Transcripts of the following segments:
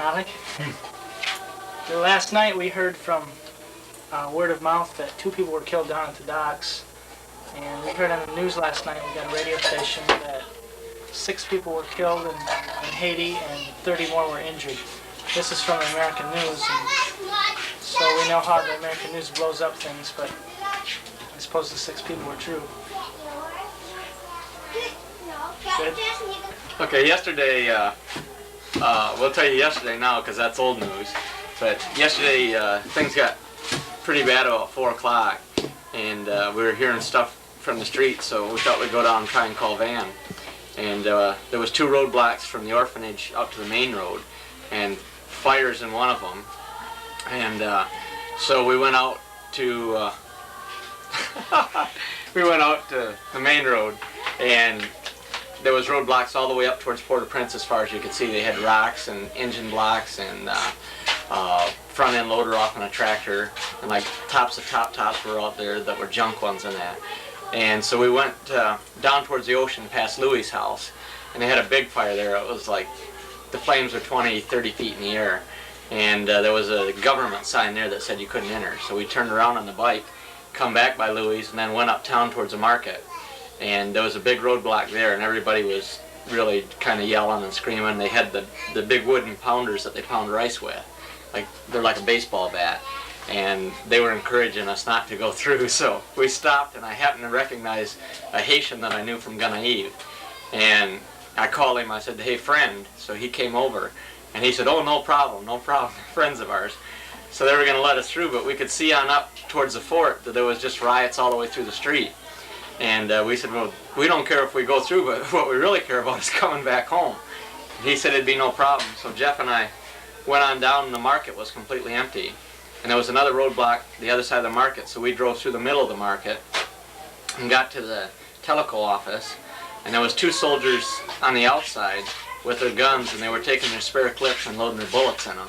Alec? Last night we heard from word of mouth that 2 people were killed down at the docks. And we heard on the news last night, we got a radio station, that 6 people were killed in Haiti and 30 more were injured. This is from the American news, and so we know how the American news blows up things, but I suppose the 6 people were true. Good? Okay, yesterday, we'll tell you yesterday now because that's old news, but yesterday things got pretty bad about 4 o'clock, and we were hearing stuff from the street, so we thought we'd go down and try and call Van. And there was 2 roadblocks from the orphanage up to the main road, and fires in one of them. And so we went out to the main road, and there was roadblocks all the way up towards Port-au-Prince as far as you could see. They had rocks and engine blocks and front end loader off on a tractor, and like tops of tops were out there that were junk ones in that. And so we went down towards the ocean past Louie's house, and they had a big fire there. It was like the flames were 20, 30 feet in the air, and there was a government sign there that said you couldn't enter. So we turned around on the bike, come back by Louie's, and then went uptown towards the market. And there was a big roadblock there, and everybody was really kind of yelling and screaming. They had the big wooden pounders that they pound rice with. They're like a baseball bat. And they were encouraging us not to go through, so we stopped, and I happened to recognize a Haitian that I knew from Gunaive. And I called him, I said, "Hey friend," so he came over, and he said, "Oh, no problem, friends of ours." So they were going to let us through, but we could see on up towards the fort that there was just riots all the way through the street. And we said, "Well, we don't care if we go through, but what we really care about is coming back home." And he said it'd be no problem, so Jeff and I went on down, and the market was completely empty. And there was another roadblock the other side of the market, so we drove through the middle of the market and got to the teleco office, and there was 2 soldiers on the outside with their guns, and they were taking their spare clips and loading their bullets in them.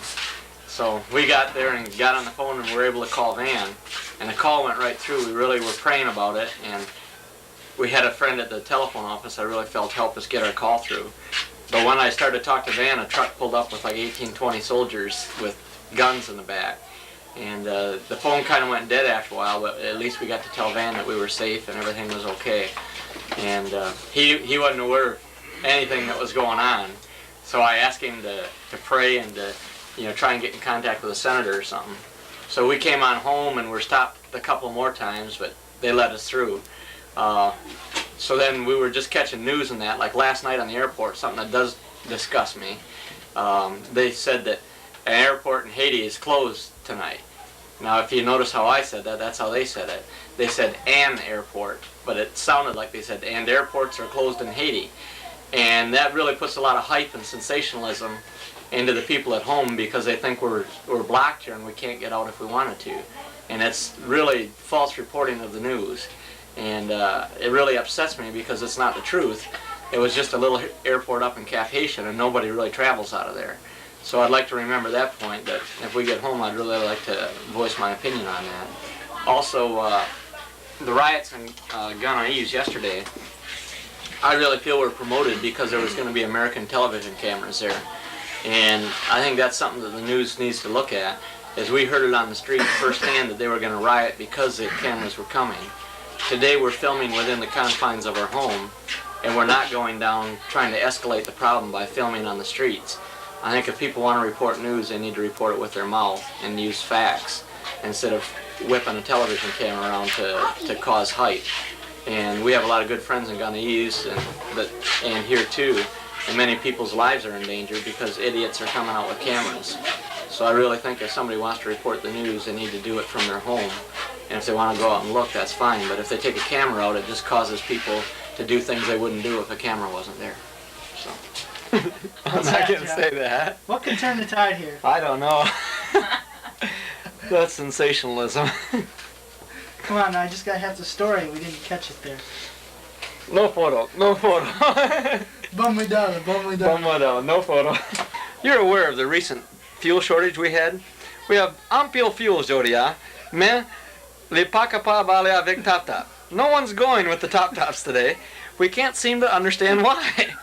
So we got there and got on the phone, and we were able to call Van, and the call went right through. We really were praying about it, and we had a friend at the telephone office that really felt helped us get our call through. But when I started to talk to Van, a truck pulled up with like 18, 20 soldiers with guns in the back. And the phone kind of went dead after a while, but at least we got to tell Van that we were safe and everything was okay. And he wasn't aware of anything that was going on, so I asked him to pray and to try and get in contact with a senator or something. So we came on home and were stopped a couple more times, but they let us through. So then we were just catching news and that, like last night on the airport, something that does disgust me. They said that an airport in Haiti is closed tonight. Now if you notice how I said that, that's how they said it. They said an airport, but it sounded like they said and airports are closed in Haiti. And that really puts a lot of hype and sensationalism into the people at home because they think we're blocked here and we can't get out if we wanted to. And it's really false reporting of the news. And it really upsets me because it's not the truth. It was just a little airport up in Haitian, and nobody really travels out of there. So I'd like to remember that point, that if we get home, I'd really like to voice my opinion on that. Also, the riots in Gunaive yesterday, I really feel were promoted because there was going to be American television cameras there. And I think that's something that the news needs to look at, as we heard it on the street firsthand that they were going to riot because the cameras were coming. Today we're filming within the confines of our home, and we're not going down trying to escalate the problem by filming on the streets. I think if people want to report news, they need to report it with their mouth and use facts instead of whipping a television camera around to cause hype. And we have a lot of good friends in Gunaive and here too, and many people's lives are in danger because idiots are coming out with cameras. So I really think if somebody wants to report the news, they need to do it from their home. And if they want to go out and look, that's fine. But if they take a camera out, it just causes people to do things they wouldn't do if a camera wasn't there. So. I'm not going to say that. What could turn the tide here? I don't know. That's sensationalism. Come on, I just got half the story. We didn't catch it there. No photo. No photo. Bumidala. No photo. You're aware of the recent fuel shortage we had? We have ample fuel, Jodia. Mais le pakapa vale avec top-top. No one's going with the top-tops today. We can't seem to understand why.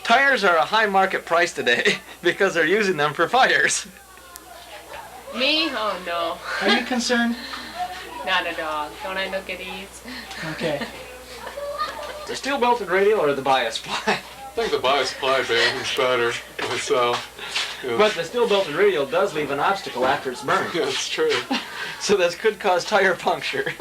Tires are a high market price today because they're using them for fires. Me? Oh no. Are you concerned? Not a dog. Don't I look at ease? Okay. The steel belted radial or the bias ply? I think the bias supply band is better myself. Yeah. But the steel belted radial does leave an obstacle after it's burned. Yeah, it's true. So this could cause tire puncture.